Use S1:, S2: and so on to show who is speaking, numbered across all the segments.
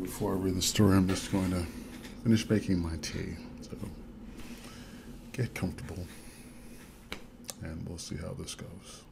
S1: before I read the story, I'm just going to finish making my tea. So get comfortable, and we'll see how this goes.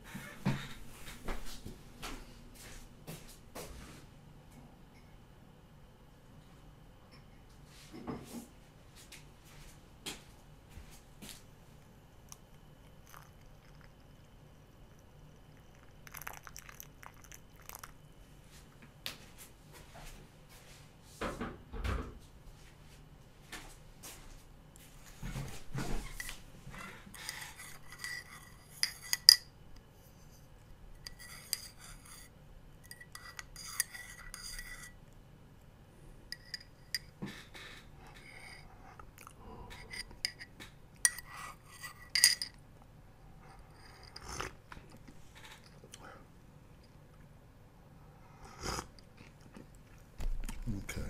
S1: Okay.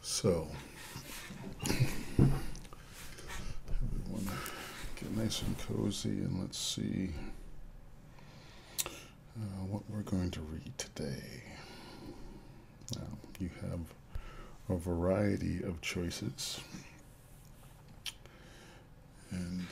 S1: So, everyone get nice and cozy, and let's see what we're going to read today. Now, you have a variety of choices, and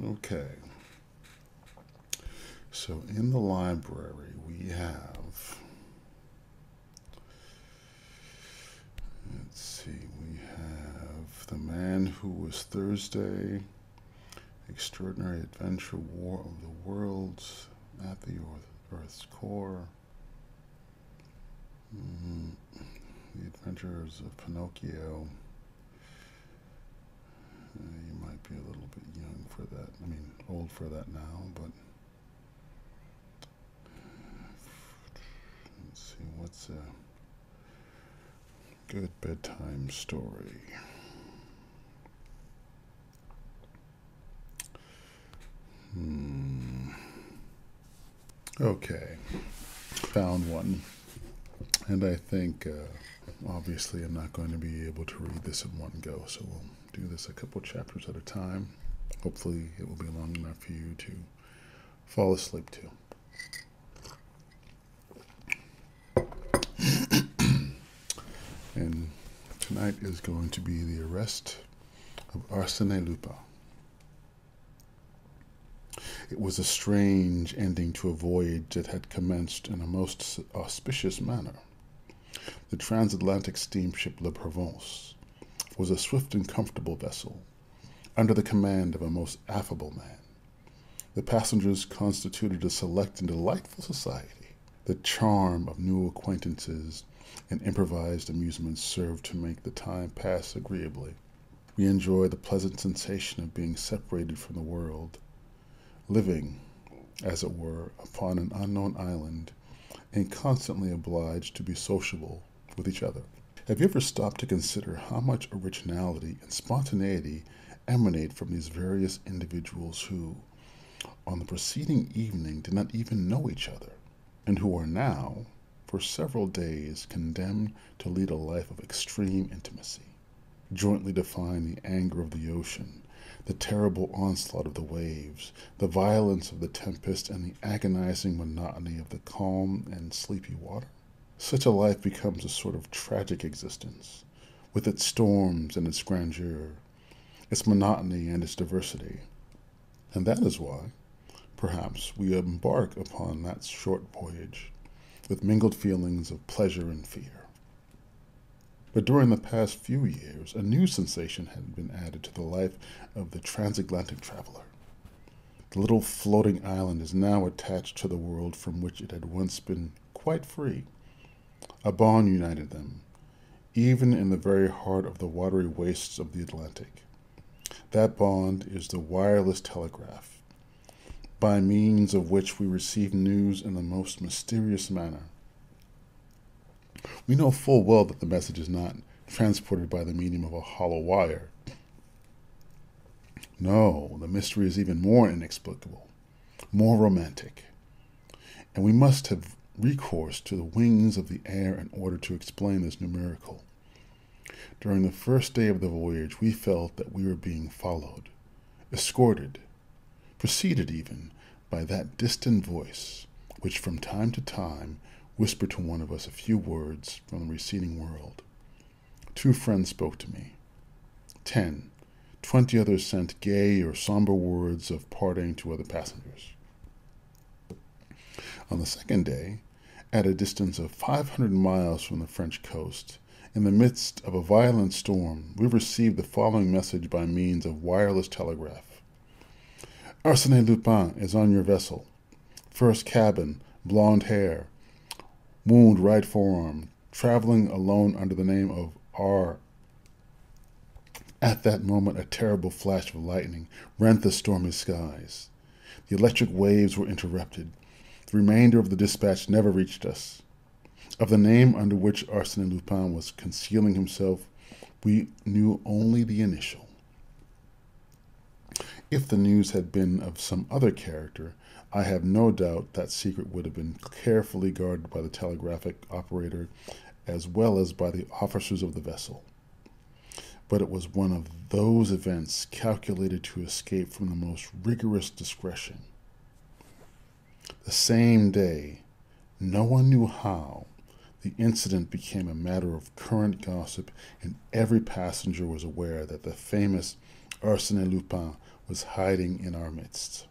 S1: okay. So in the library we have, let's see, we have The Man Who Was Thursday, Extraordinary Adventure, War of the Worlds, At the Earth's Core, The Adventures of Pinocchio. You might be a little bit young for that. I mean, old for that now, but let's see, what's a good bedtime story? Okay, found one. And I think, obviously, I'm not going to be able to read this in one go, so we'll do this a couple chapters at a time. Hopefully, it will be long enough for you to fall asleep to. And tonight is going to be The Arrest of Arsene Lupin. It was a strange ending to a voyage that had commenced in a most auspicious manner. The transatlantic steamship Le Provence was a swift and comfortable vessel, under the command of a most affable man. The passengers constituted a select and delightful society. The charm of new acquaintances and improvised amusements served to make the time pass agreeably. We enjoyed the pleasant sensation of being separated from the world, living, as it were, upon an unknown island, and constantly obliged to be sociable with each other. Have you ever stopped to consider how much originality and spontaneity emanate from these various individuals who, on the preceding evening, did not even know each other, and who are now, for several days, condemned to lead a life of extreme intimacy, jointly defying the anger of the ocean, the terrible onslaught of the waves, the violence of the tempest, and the agonizing monotony of the calm and sleepy water? Such a life becomes a sort of tragic existence, with its storms and its grandeur, its monotony and its diversity. And that is why, perhaps, we embark upon that short voyage with mingled feelings of pleasure and fear. But during the past few years, a new sensation had been added to the life of the transatlantic traveler. The little floating island is now attached to the world from which it had once been quite free. A bond united them, even in the very heart of the watery wastes of the Atlantic. That bond is the wireless telegraph, by means of which we receive news in the most mysterious manner. We know full well that the message is not transported by the medium of a hollow wire, No, the mystery is even more inexplicable, more romantic, and we must have recourse to the wings of the air in order to explain this new miracle. During the first day of the voyage, we felt that we were being followed, escorted, preceded even by that distant voice, which from time to time whispered to one of us a few words from the receding world. 2 friends spoke to me. 10, 20 others sent gay or somber words of parting to other passengers. On the second day, at a distance of 500 miles from the French coast, in the midst of a violent storm, we received the following message by means of wireless telegraph. Arsene Lupin is on your vessel. First cabin, blonde hair, wound right forearm, traveling alone under the name of R. At that moment, a terrible flash of lightning rent the stormy skies. The electric waves were interrupted. The remainder of the dispatch never reached us. Of the name under which Arsene Lupin was concealing himself, we knew only the initial. If the news had been of some other character, I have no doubt that secret would have been carefully guarded by the telegraphic operator as well as by the officers of the vessel. But it was one of those events calculated to escape from the most rigorous discretion. The same day, no one knew how, the incident became a matter of current gossip, and every passenger was aware that the famous Arsene Lupin was hiding in our midst.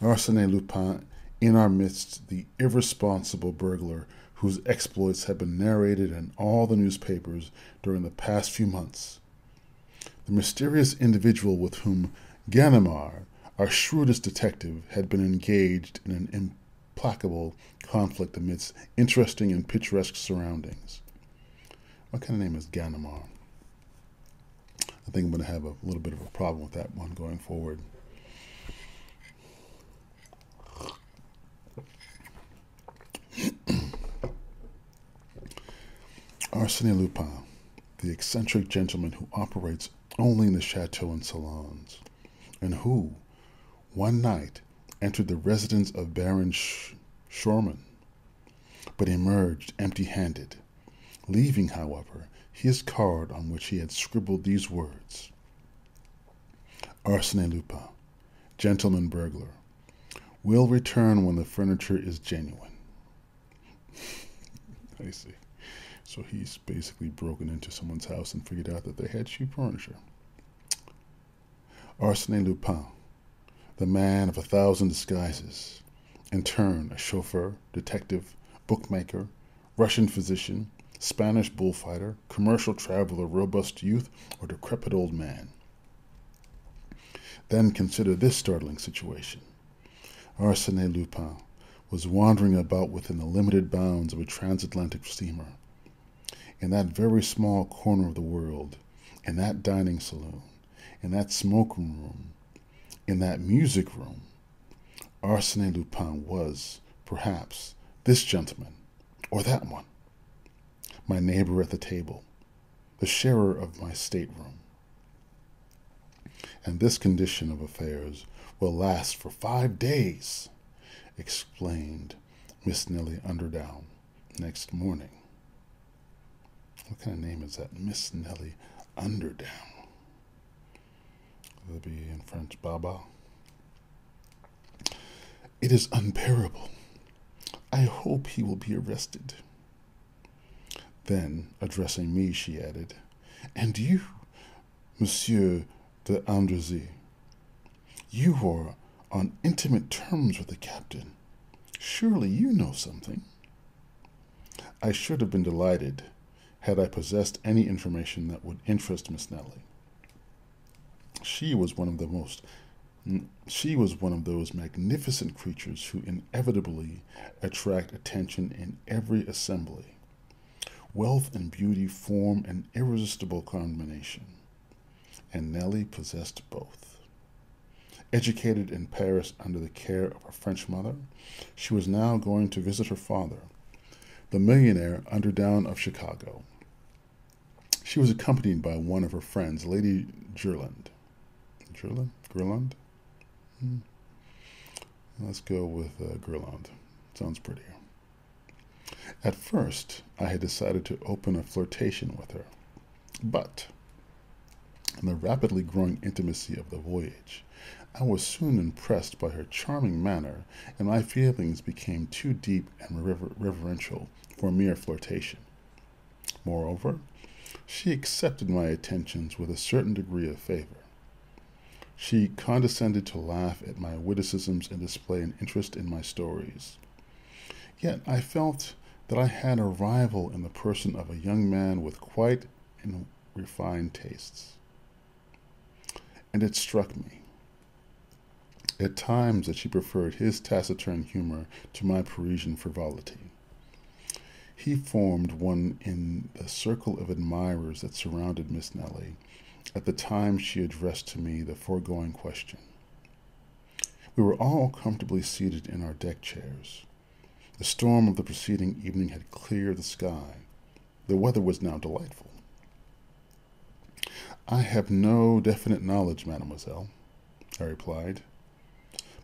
S1: Arsene Lupin in our midst, the irresponsible burglar whose exploits had been narrated in all the newspapers during the past few months. The mysterious individual with whom Ganimard, our shrewdest detective, had been engaged in an implacable conflict amidst interesting and picturesque surroundings. What kind of name is Ganimard? I think I'm going to have a little bit of a problem with that one going forward. Arsene Lupin, the eccentric gentleman who operates only in the chateau and salons, and who, one night, entered the residence of Baron Schormann, but emerged empty-handed, leaving, however, his card on which he had scribbled these words: Arsene Lupin, gentleman burglar, will return when the furniture is genuine. I see. So he's basically broken into someone's house and figured out that they had cheap furniture. Arsene Lupin, the man of 1,000 disguises, in turn a chauffeur, detective, bookmaker, Russian physician, Spanish bullfighter, commercial traveler, robust youth, or decrepit old man. Then consider this startling situation. Arsene Lupin was wandering about within the limited bounds of a transatlantic steamer. In that very small corner of the world, in that dining saloon, in that smoking room, in that music room, Arsene Lupin was, perhaps, this gentleman, or that one, my neighbor at the table, the sharer of my stateroom. And this condition of affairs will last for 5 days, explained Miss Nellie Underdown next morning. What kind of name is that? Miss Nellie Underdown. Will it be in French, Baba? It is unbearable. I hope he will be arrested. Then, addressing me, she added, and you, Monsieur de Andrezy, you are on intimate terms with the captain. Surely you know something. I should have been delighted had I possessed any information that would interest Miss Nellie. She was one of those magnificent creatures who inevitably attract attention in every assembly. Wealth and beauty form an irresistible combination, and Nellie possessed both. Educated in Paris under the care of her French mother, she was now going to visit her father, the millionaire Underdown of Chicago. She was accompanied by one of her friends, Lady Gerland. Gerland? Let's go with Gerland. Sounds prettier. At first, I had decided to open a flirtation with her, but in the rapidly growing intimacy of the voyage, I was soon impressed by her charming manner, and my feelings became too deep and reverential for mere flirtation. Moreover, she accepted my attentions with a certain degree of favor. She condescended to laugh at my witticisms and display an interest in my stories. Yet I felt that I had a rival in the person of a young man with quite refined tastes. And it struck me at times that she preferred his taciturn humor to my Parisian frivolity. He formed one in the circle of admirers that surrounded Miss Nellie at the time she addressed to me the foregoing question. We were all comfortably seated in our deck chairs. The storm of the preceding evening had cleared the sky. The weather was now delightful. "I have no definite knowledge, mademoiselle," I replied.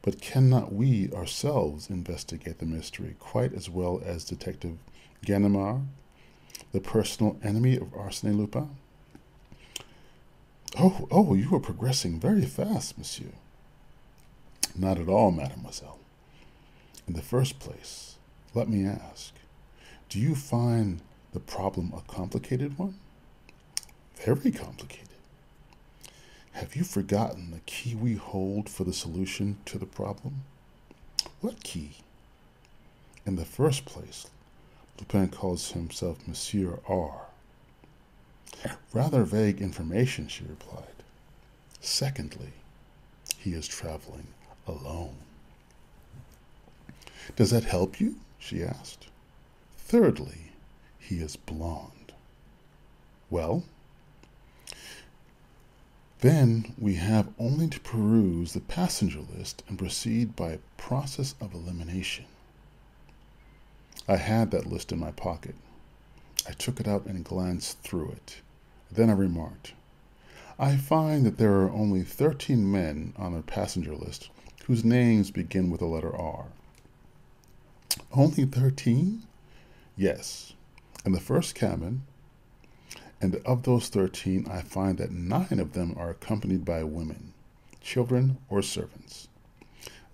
S1: "But cannot we ourselves investigate the mystery quite as well as Detective Ganimard, the personal enemy of Arsene Lupin?" Oh, you are progressing very fast, monsieur." "Not at all, mademoiselle. In the first place, let me ask, do you find the problem a complicated one?" "Very complicated." "Have you forgotten the key we hold for the solution to the problem?" "What key?" "In the first place, Lupin calls himself Monsieur R." "Rather vague information," she replied. "Secondly, he is traveling alone." "Does that help you?" she asked. "Thirdly, he is blonde." "Well?" "Then we have only to peruse the passenger list and proceed by a process of elimination." I had that list in my pocket. I took it out and glanced through it. Then I remarked, "I find that there are only 13 men on the passenger list whose names begin with the letter R." "Only 13? "Yes, in the first cabin, and of those 13 I find that 9 of them are accompanied by women, children, or servants.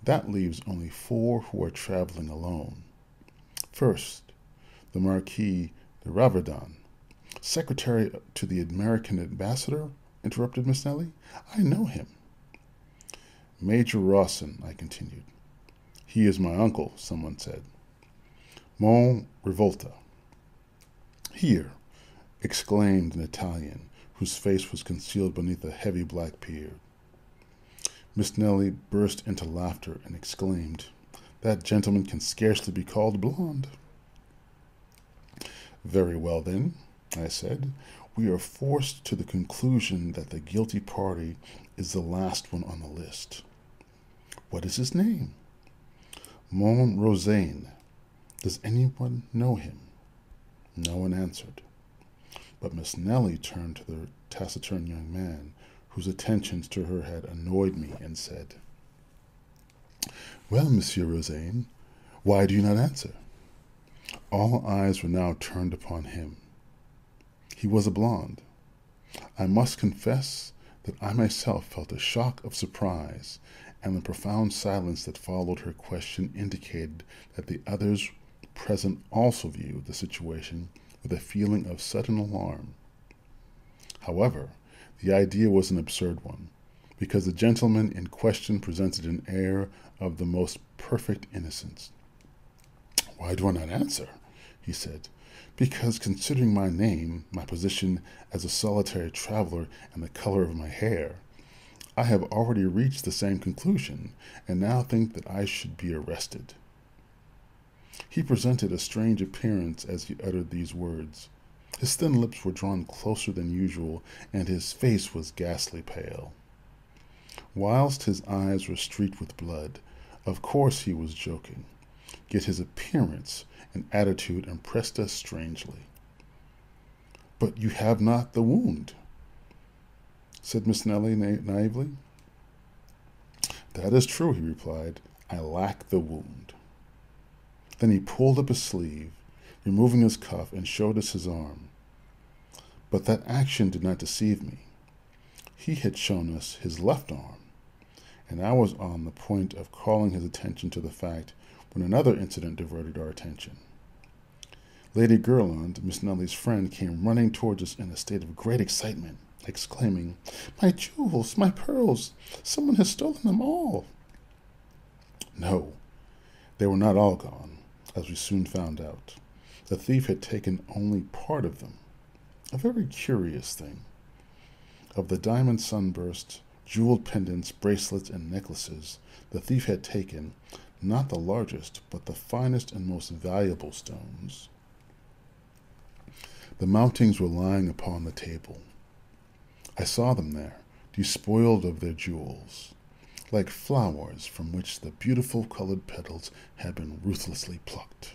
S1: That leaves only 4 who are traveling alone. First, the Marquis de Raverdan." "Secretary to the American ambassador?" interrupted Miss Nellie. "I know him." "Major Rawson," I continued. "He is my uncle," someone said. "Mon Revolta." "Here," exclaimed an Italian, whose face was concealed beneath a heavy black beard. Miss Nellie burst into laughter and exclaimed, "That gentleman can scarcely be called blonde." "Very well, then," I said, "we are forced to the conclusion that the guilty party is the last one on the list." "What is his name?" "Mon Rosaine. Does anyone know him?" No one answered. But Miss Nellie turned to the taciturn young man, whose attentions to her had annoyed me, and said, "Well, Monsieur Rosaine, why do you not answer?" All eyes were now turned upon him. He was a blonde. I must confess that I myself felt a shock of surprise, and the profound silence that followed her question indicated that the others present also viewed the situation with a feeling of sudden alarm. However, the idea was an absurd one, because the gentleman in question presented an air of the most perfect innocence. "Why do I not answer?" he said. "Because, considering my name, my position as a solitary traveler, and the color of my hair, I have already reached the same conclusion, and now think that I should be arrested." He presented a strange appearance as he uttered these words. His thin lips were drawn closer than usual, and his face was ghastly pale. Whilst his eyes were streaked with blood, of course he was joking, yet his appearance and attitude impressed us strangely. But you have not the wound, said Miss Nellie naively. That is true, he replied. I lack the wound. Then he pulled up his sleeve, removing his cuff, and showed us his arm. But that action did not deceive me. He had shown us his left arm, and I was on the point of calling his attention to the fact when another incident diverted our attention. Lady Gerland, Miss Nellie's friend, came running towards us in a state of great excitement, exclaiming, "My jewels, my pearls! Someone has stolen them all!" No, they were not all gone, as we soon found out. The thief had taken only part of them. A very curious thing. Of the diamond sunburst, jeweled pendants, bracelets, and necklaces, the thief had taken not the largest, but the finest and most valuable stones. The mountings were lying upon the table. I saw them there, despoiled of their jewels, like flowers from which the beautiful colored petals had been ruthlessly plucked.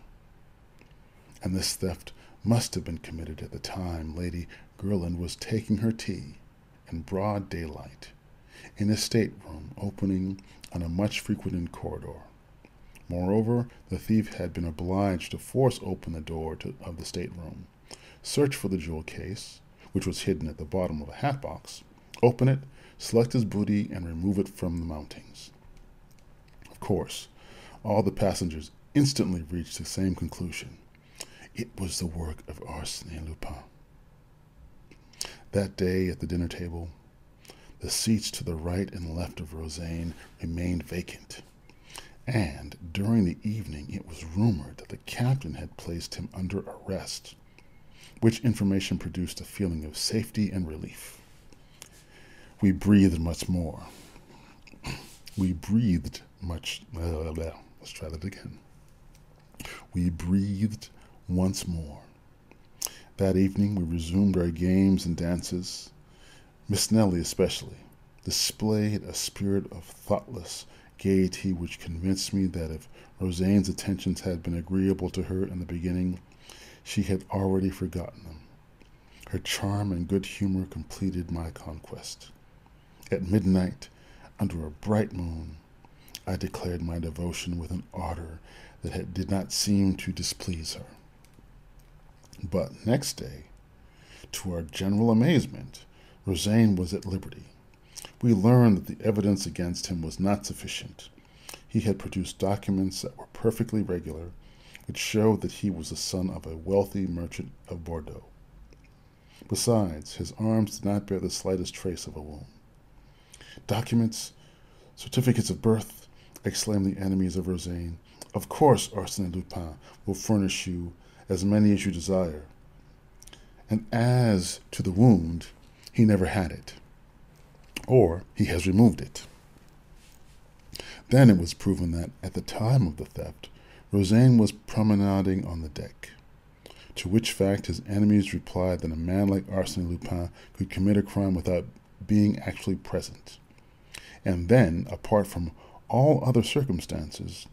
S1: And this theft must have been committed at the time Lady Gerland was taking her tea in broad daylight, in a stateroom opening on a much-frequented corridor. Moreover, the thief had been obliged to force open the door of the stateroom, search for the jewel case, which was hidden at the bottom of a hat box, open it, select his booty, and remove it from the mountings. Of course, all the passengers instantly reached the same conclusion. It was the work of Arsene Lupin. That day at the dinner table, the seats to the right and left of Rosaine remained vacant, and during the evening it was rumored that the captain had placed him under arrest, which information produced a feeling of safety and relief. We breathed much more. Let's try that again. We breathed once more. That evening we resumed our games and dances. Miss Nellie especially displayed a spirit of thoughtless gaiety which convinced me that if Rosaine's attentions had been agreeable to her in the beginning, she had already forgotten them. Her charm and good humor completed my conquest. At midnight, under a bright moon, I declared my devotion with an ardor that did not seem to displease her. But next day, to our general amazement, Rosaine was at liberty. We learned that the evidence against him was not sufficient. He had produced documents that were perfectly regular, which showed that he was the son of a wealthy merchant of Bordeaux. Besides, his arms did not bear the slightest trace of a wound. Documents, certificates of birth, exclaimed the enemies of Rosaine. Of course Arsene Lupin will furnish you as many as you desire. And as to the wound, he never had it, or he has removed it. Then it was proven that at the time of the theft, Rosaine was promenading on the deck, to which fact his enemies replied that a man like Arsene Lupin could commit a crime without being actually present. And then, apart from all other circumstances,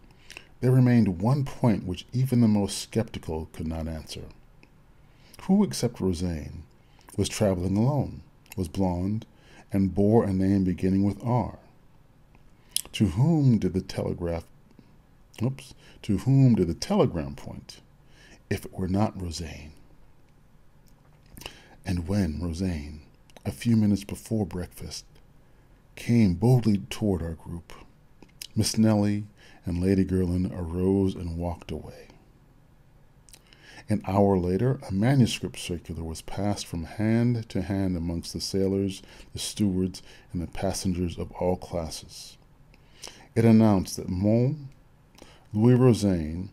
S1: there remained one point which even the most skeptical could not answer. Who except Rosaine was traveling alone, was blonde, and bore a name beginning with R? To whom did the telegram point, if it were not Rosaine? And when Rosaine, a few minutes before breakfast, came boldly toward our group, Miss Nellie and Lady Gerland arose and walked away. An hour later, a manuscript circular was passed from hand to hand amongst the sailors, the stewards, and the passengers of all classes. It announced that Louis Rosaine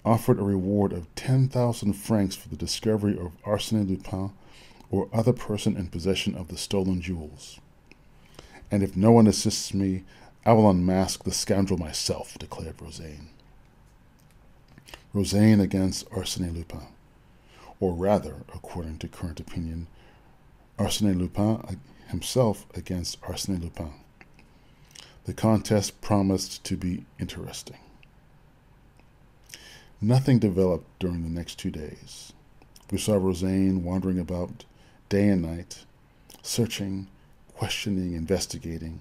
S1: offered a reward of 10,000 francs for the discovery of Arsene Lupin or other person in possession of the stolen jewels. And if no one assists me, I will unmask the scoundrel myself, declared Rosaine. Rosaine against Arsene Lupin, or rather, according to current opinion, Arsene Lupin himself against Arsene Lupin. The contest promised to be interesting. Nothing developed during the next 2 days. We saw Roseanne wandering about day and night, searching, questioning, investigating.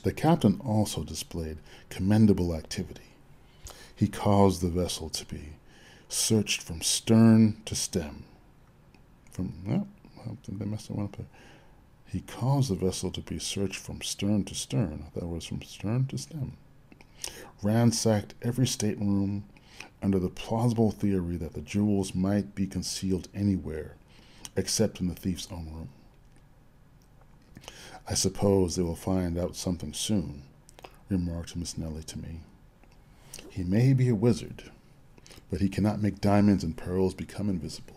S1: The captain also displayed commendable activity. He caused the vessel to be searched from stern to stem. They messed that one up there. He caused the vessel to be searched from stern to stern. I thought it was from stern to stem. Ransacked every stateroom under the plausible theory that the jewels might be concealed anywhere except in the thief's own room. I suppose they will find out something soon, remarked Miss Nellie to me. He may be a wizard, but he cannot make diamonds and pearls become invisible.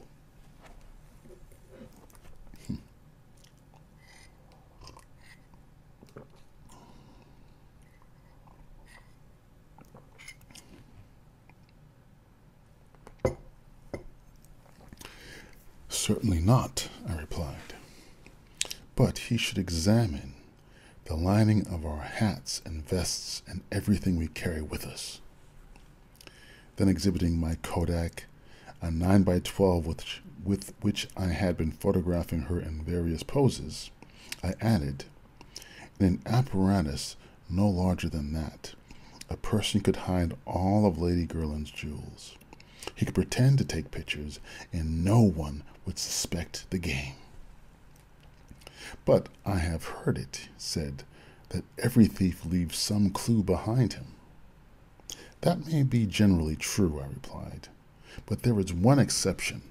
S1: Certainly not, I replied. But he should examine the lining of our hats and vests and everything we carry with us. Then, exhibiting my Kodak, a 9x12 with which I had been photographing her in various poses, I added, in an apparatus no larger than that, a person could hide all of Lady Gerland's jewels. He could pretend to take pictures, and no one would suspect the game. But I have heard it said that every thief leaves some clue behind him. That may be generally true, I replied, but there is one exception.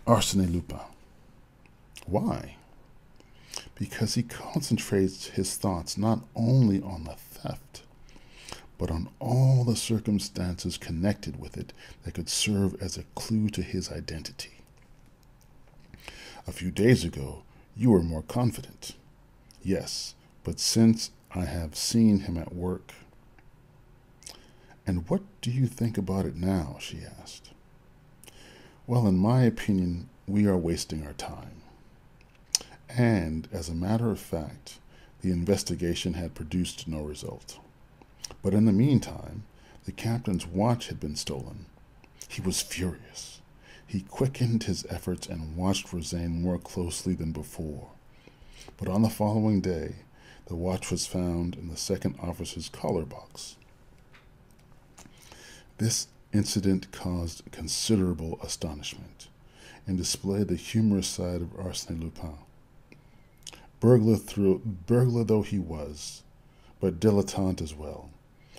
S1: Arsene Lupin. Why? Because he concentrates his thoughts not only on the theft, but on all the circumstances connected with it that could serve as a clue to his identity. A few days ago, you were more confident. Yes, but since I have seen him at work. And what do you think about it now? She asked. Well, in my opinion, we are wasting our time. And, as a matter of fact, the investigation had produced no result. But in the meantime, the captain's watch had been stolen. He was furious. He quickened his efforts and watched Roseanne more closely than before. But on the following day, the watch was found in the second officer's collar box. This incident caused considerable astonishment and displayed the humorous side of Arsene Lupin. Burglar though he was, but dilettante as well,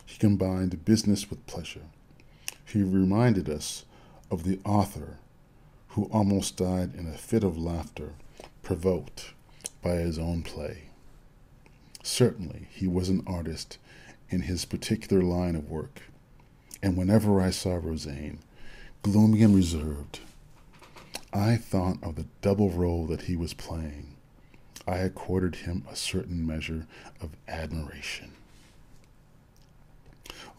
S1: he combined business with pleasure. He reminded us of the author who almost died in a fit of laughter provoked by his own play. Certainly, he was an artist in his particular line of work, and whenever I saw Roseanne, gloomy and reserved, I thought of the double role that he was playing. I accorded him a certain measure of admiration.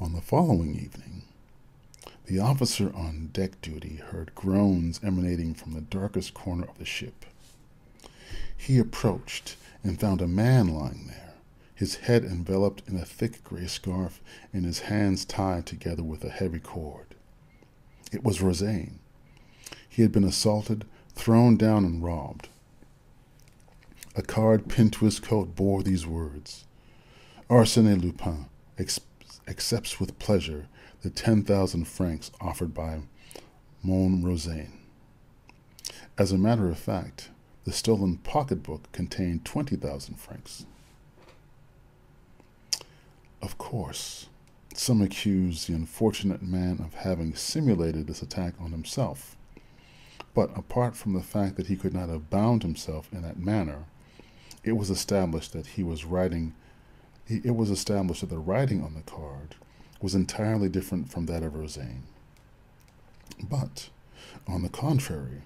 S1: On the following evening, the officer on deck duty heard groans emanating from the darkest corner of the ship. He approached and found a man lying there, his head enveloped in a thick gray scarf and his hands tied together with a heavy cord. It was Roseanne. He had been assaulted, thrown down, and robbed. A card pinned to his coat bore these words: Arsene Lupin accepts with pleasure the 10,000 francs offered by Mon Roseanne. As a matter of fact, the stolen pocketbook contained 20,000 francs. Of course, some accuse the unfortunate man of having simulated this attack on himself. But apart from the fact that he could not have bound himself in that manner, it was established that the writing on the card was entirely different from that of Roseanne, but, on the contrary,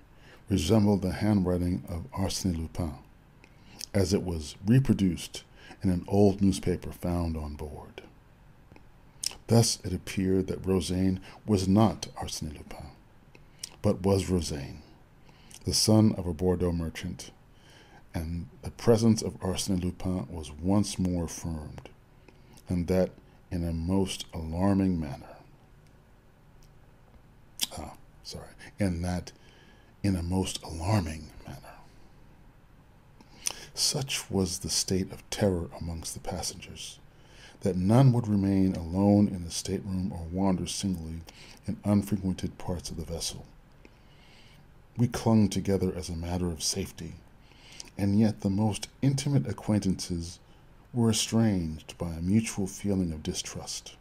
S1: resembled the handwriting of Arsene Lupin, as it was reproduced in an old newspaper found on board. Thus it appeared that Roseanne was not Arsene Lupin, but was Roseanne, the son of a Bordeaux merchant, and the presence of Arsene Lupin was once more affirmed, and that in a most alarming manner. and that in a most alarming manner. Such was the state of terror amongst the passengers, that none would remain alone in a stateroom or wander singly in unfrequented parts of the vessel. We clung together as a matter of safety, and yet the most intimate acquaintances were estranged by a mutual feeling of distrust.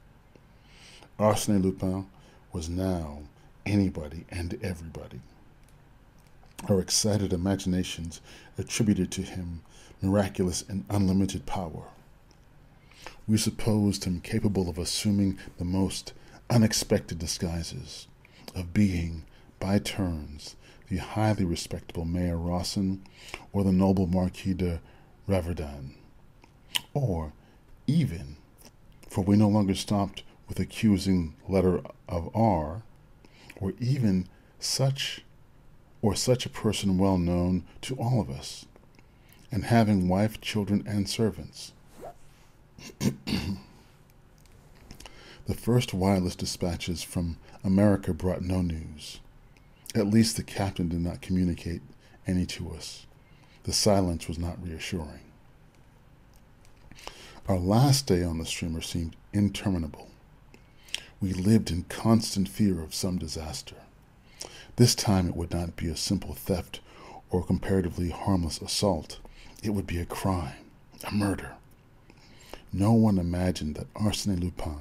S1: Arsene Lupin was now anybody and everybody. Our excited imaginations attributed to him miraculous and unlimited power. We supposed him capable of assuming the most unexpected disguises, of being, by turns, the highly respectable Mayor Rawson or the noble Marquis de Raverdan, or even, for we no longer stopped with accusing letter of R, or even such a person well known to all of us, and having wife, children, and servants. The first wireless dispatches from America brought no news. At least the captain did not communicate any to us. The silence was not reassuring. Our last day on the steamer seemed interminable. We lived in constant fear of some disaster. This time it would not be a simple theft or comparatively harmless assault. It would be a crime, a murder. No one imagined that Arsene Lupin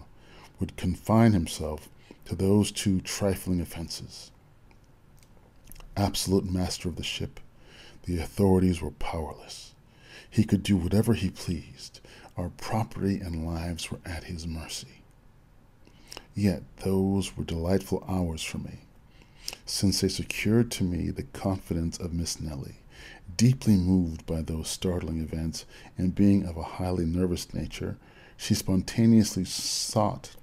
S1: would confine himself to those two trifling offenses. Absolute master of the ship, the authorities were powerless. He could do whatever he pleased. Our property and lives were at his mercy. Yet those were delightful hours for me, since they secured to me the confidence of Miss Nellie. Deeply moved by those startling events, and being of a highly nervous nature, she spontaneously sought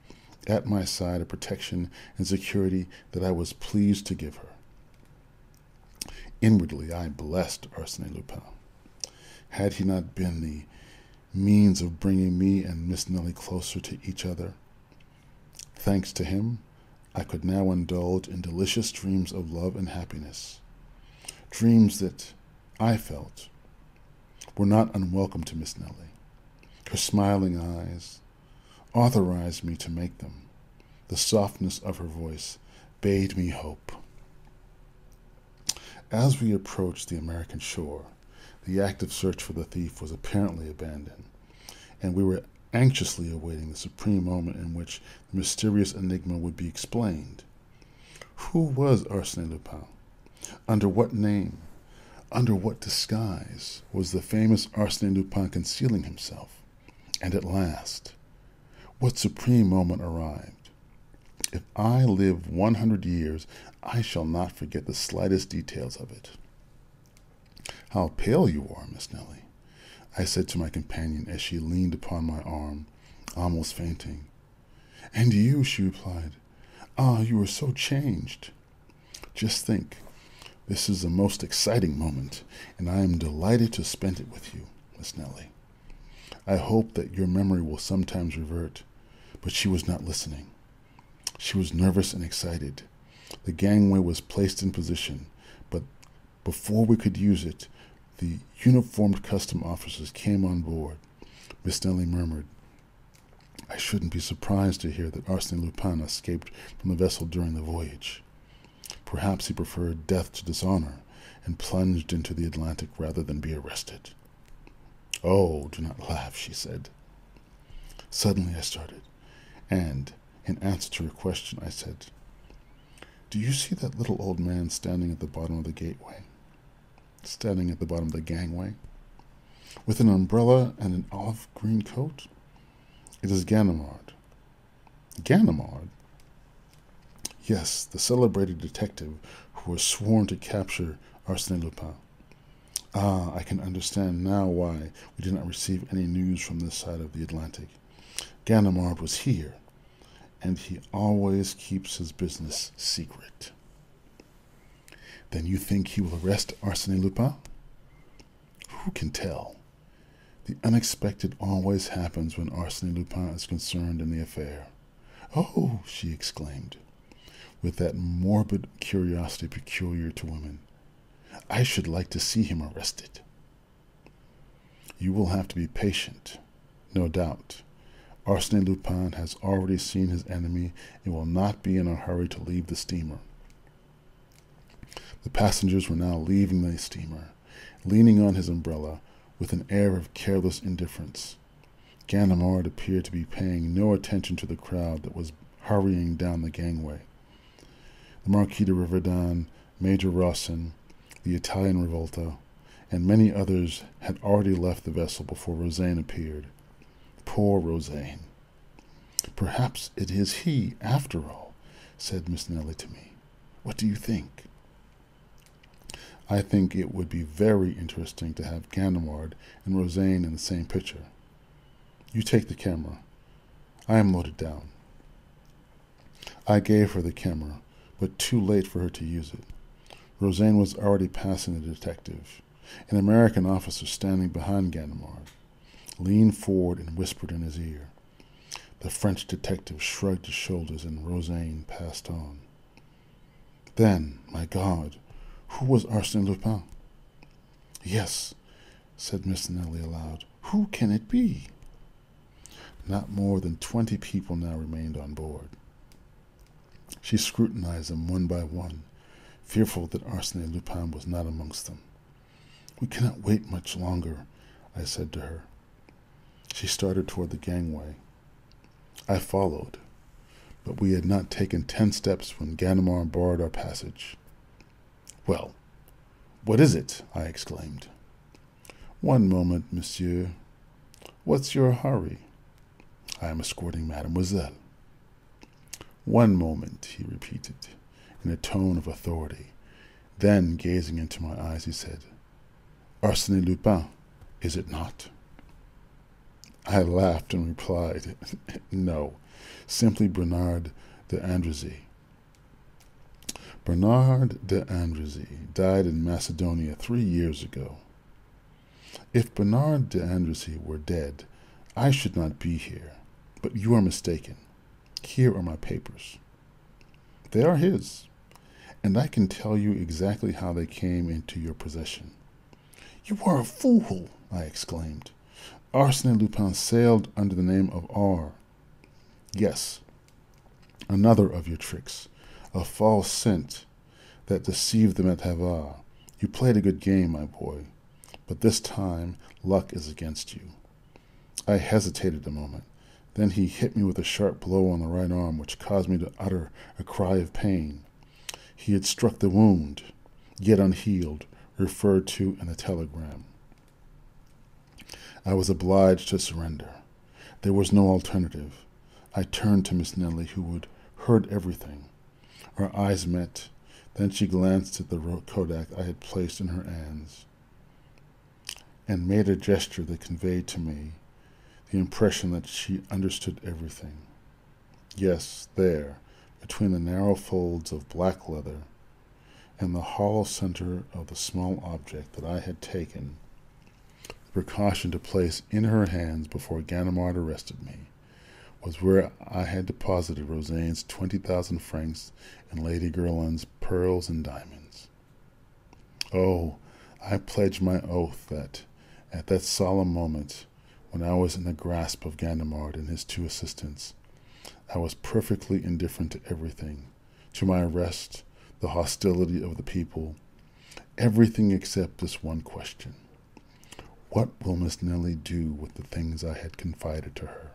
S1: at my side a protection and security that I was pleased to give her. Inwardly, I blessed Arsene Lupin. Had he not been the means of bringing me and Miss Nellie closer to each other, thanks to him, I could now indulge in delicious dreams of love and happiness, dreams that I felt were not unwelcome to Miss Nellie. Her smiling eyes authorized me to make them. The softness of her voice bade me hope. As we approached the American shore, the active search for the thief was apparently abandoned, and we were anxiously awaiting the supreme moment in which the mysterious enigma would be explained. Who was Arsene Lupin? Under what name? Under what disguise was the famous Arsene Lupin concealing himself? And at last, what supreme moment arrived? If I live 100 years, I shall not forget the slightest details of it. "How pale you are, Miss Nellie," I said to my companion as she leaned upon my arm, almost fainting. "And you," she replied. "Ah, you are so changed." "Just think, this is a most exciting moment, and I am delighted to spend it with you, Miss Nellie. I hope that your memory will sometimes revert." But she was not listening. She was nervous and excited. The gangway was placed in position, but before we could use it, the uniformed custom officers came on board. Miss Nellie murmured, "I shouldn't be surprised to hear that Arsene Lupin escaped from the vessel during the voyage. Perhaps he preferred death to dishonor, and plunged into the Atlantic rather than be arrested." "Oh, do not laugh," she said. Suddenly I started, and, in answer to her question, I said, "Do you see that little old man standing at the bottom of the gateway? Standing at the bottom of the gangway? With an umbrella and an olive green coat? It is Ganimard." "Ganimard?" "Yes, the celebrated detective who was sworn to capture Arsene Lupin. Ah, I can understand now why we did not receive any news from this side of the Atlantic. Ganimard was here, and he always keeps his business secret." "Then you think he will arrest Arsene Lupin?" "Who can tell? The unexpected always happens when Arsene Lupin is concerned in the affair." "Oh," she exclaimed, with that morbid curiosity peculiar to women. "I should like to see him arrested." "You will have to be patient, no doubt. Arsene Lupin has already seen his enemy and will not be in a hurry to leave the steamer." The passengers were now leaving the steamer, leaning on his umbrella with an air of careless indifference. Ganimard appeared to be paying no attention to the crowd that was hurrying down the gangway. The Marquis de Riverdun, Major Rawson, the Italian Revolta, and many others had already left the vessel before Rozaine appeared. Poor Rozaine. "Perhaps it is he, after all," said Miss Nelly to me. "What do you think?" "I think it would be very interesting to have Ganimard and Rozaine in the same picture. You take the camera. I am loaded down." I gave her the camera, but too late for her to use it. Rozaine was already passing the detective. An American officer standing behind Ganimard leaned forward and whispered in his ear. The French detective shrugged his shoulders and Rozaine passed on. Then, my God, who was Arsene Lupin? "Yes," said Miss Nelly aloud, "who can it be?" Not more than 20 people now remained on board. She scrutinized them one by one, fearful that Arsene Lupin was not amongst them. "We cannot wait much longer," I said to her. She started toward the gangway. I followed, but we had not taken 10 steps when Ganimard barred our passage. "Well, what is it?" I exclaimed. "One moment, monsieur. What's your hurry?" "I am escorting mademoiselle." "One moment," he repeated, in a tone of authority. Then, gazing into my eyes, he said, "Arsene Lupin, is it not?" I laughed and replied, "No, simply Bernard de Andrézy." Bernard de Andrézy died in Macedonia 3 years ago. If Bernard de Andrézy were dead, I should not be here, but you are mistaken. Here are my papers. They are his, and I can tell you exactly how they came into your possession. "You are a fool!" I exclaimed. "Arsene Lupin sailed under the name of R." "Yes, another of your tricks, a false scent that deceived them at Havre. You played a good game, my boy, but this time luck is against you." I hesitated a moment. Then he hit me with a sharp blow on the right arm, which caused me to utter a cry of pain. He had struck the wound, yet unhealed, referred to in the telegram. I was obliged to surrender. There was no alternative. I turned to Miss Nelly, who had heard everything. Our eyes met. Then she glanced at the kodak I had placed in her hands and made a gesture that conveyed to me the impression that she understood everything. Yes, there, between the narrow folds of black leather and the hollow center of the small object that I had taken the precaution to place in her hands before Ganimard arrested me, was where I had deposited Rozaine's 20,000 francs and Lady Gerland's pearls and diamonds. Oh, I pledge my oath that, at that solemn moment, when I was in the grasp of Ganimard and his 2 assistants, I was perfectly indifferent to everything, to my arrest, the hostility of the people, everything except this one question. What will Miss Nelly do with the things I had confided to her?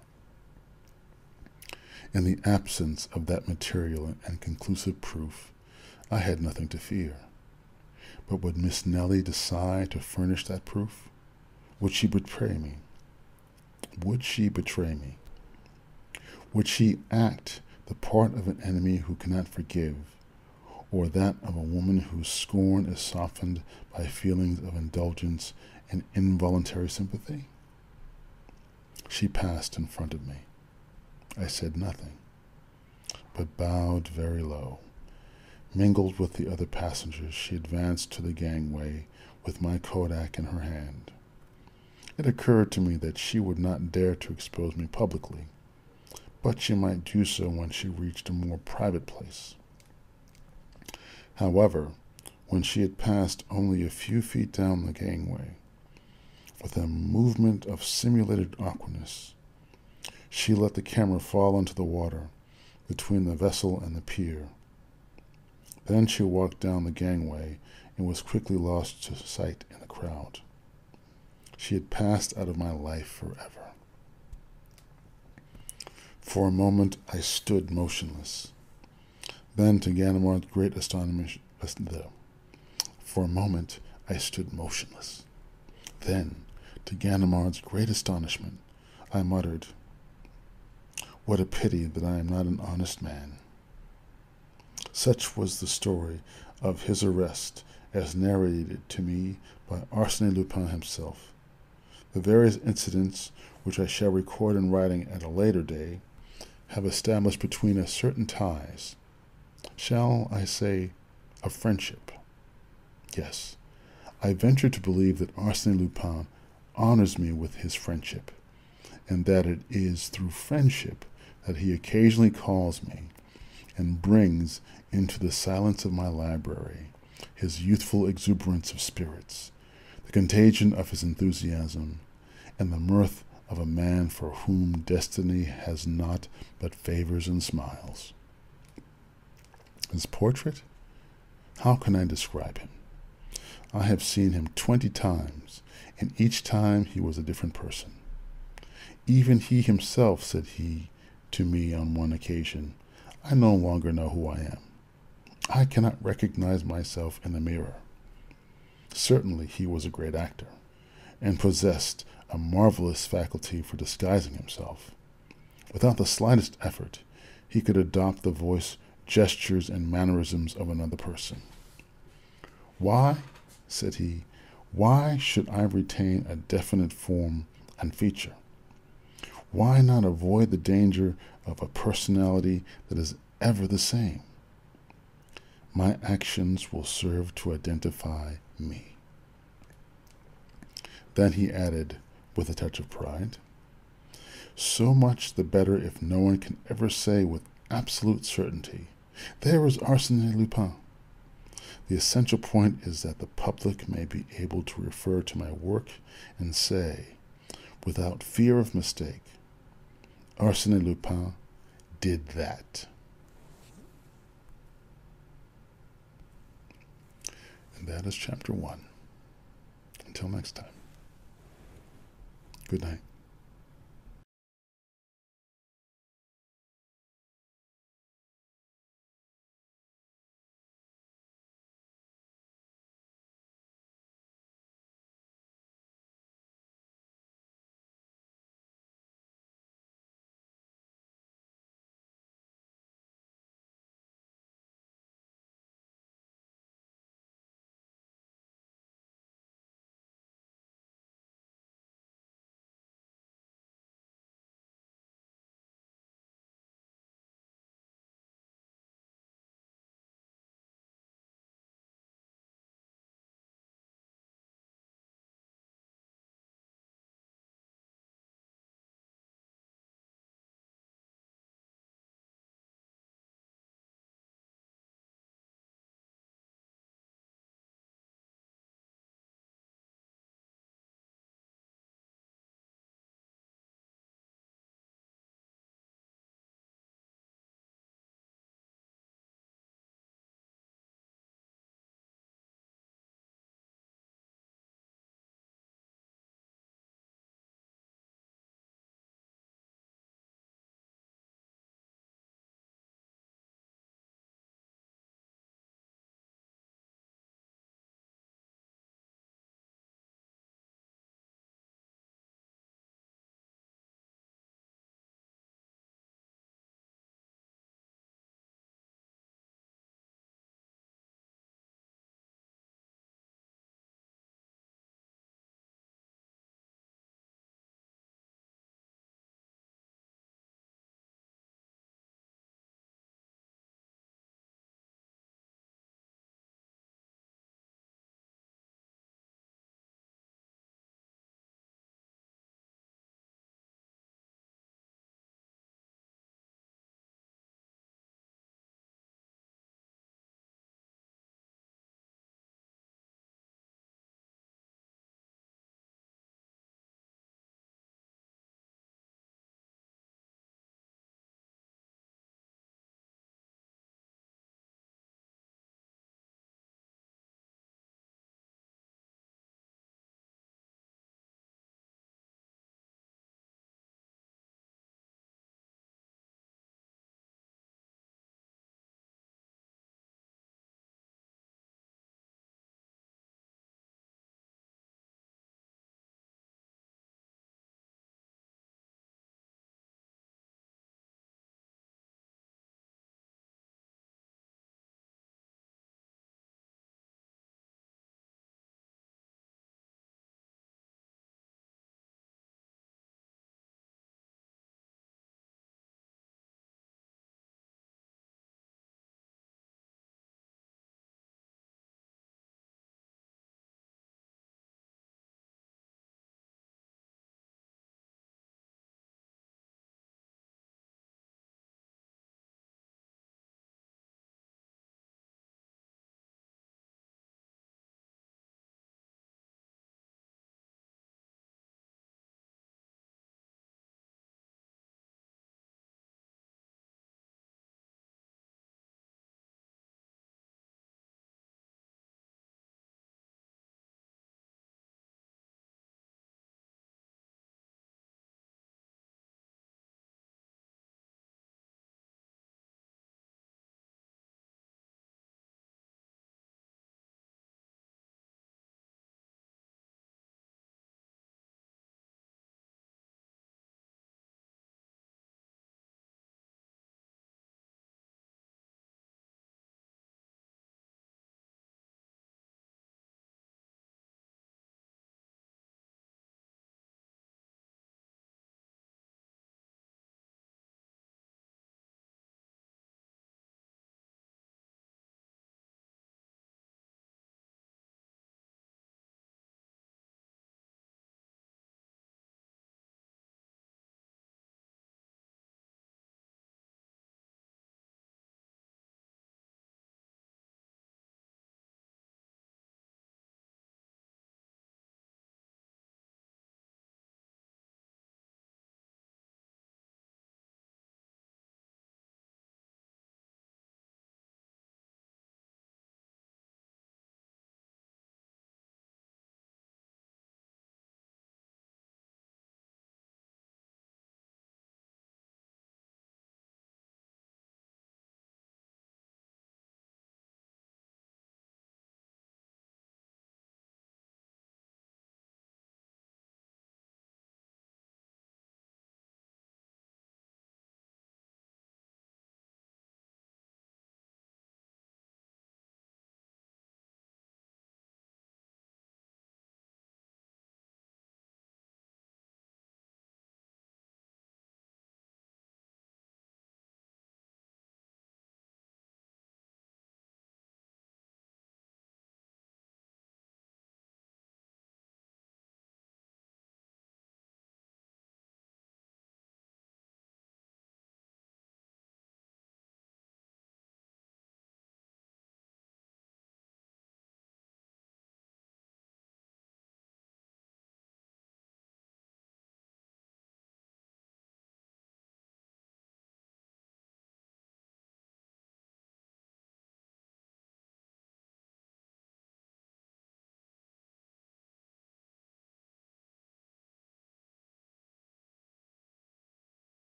S1: In the absence of that material and conclusive proof, I had nothing to fear. But would Miss Nelly decide to furnish that proof? Would she betray me? Would she betray me? Would she act the part of an enemy who cannot forgive, or that of a woman whose scorn is softened by feelings of indulgence and involuntary sympathy? She passed in front of me. I said nothing, but bowed very low. Mingled with the other passengers, she advanced to the gangway with my kodak in her hand. It occurred to me that she would not dare to expose me publicly, but she might do so when she reached a more private place. However, when she had passed only a few feet down the gangway, with a movement of simulated awkwardness, she let the camera fall into the water between the vessel and the pier. Then she walked down the gangway and was quickly lost to sight in the crowd. She had passed out of my life forever. For a moment I stood motionless. Then, to Ganimard's great astonishment, for a moment I stood motionless. Then, to Ganimard's great astonishment, I muttered, "What a pity that I am not an honest man." Such was the story of his arrest as narrated to me by Arsene Lupin himself. The various incidents, which I shall record in writing at a later day, have established between us certain ties, shall I say, of friendship. Yes, I venture to believe that Arsene Lupin honors me with his friendship, and that it is through friendship that he occasionally calls me and brings into the silence of my library his youthful exuberance of spirits, the contagion of his enthusiasm, and the mirth of a man for whom destiny has naught but favors and smiles. His portrait? How can I describe him? I have seen him 20 times, and each time he was a different person. Even he himself said to me on one occasion, "I no longer know who I am. I cannot recognize myself in the mirror." Certainly he was a great actor, and possessed a marvelous faculty for disguising himself. Without the slightest effort, he could adopt the voice, gestures, and mannerisms of another person. "Why," said he, "why should I retain a definite form and feature? Why not avoid the danger of a personality that is ever the same? My actions will serve to identify me." Then he added, with a touch of pride, "So much the better if no one can ever say with absolute certainty, 'There is Arsene Lupin.' The essential point is that the public may be able to refer to my work and say, without fear of mistake, 'Arsene Lupin did that.'" And that is chapter 1. Until next time. Good night.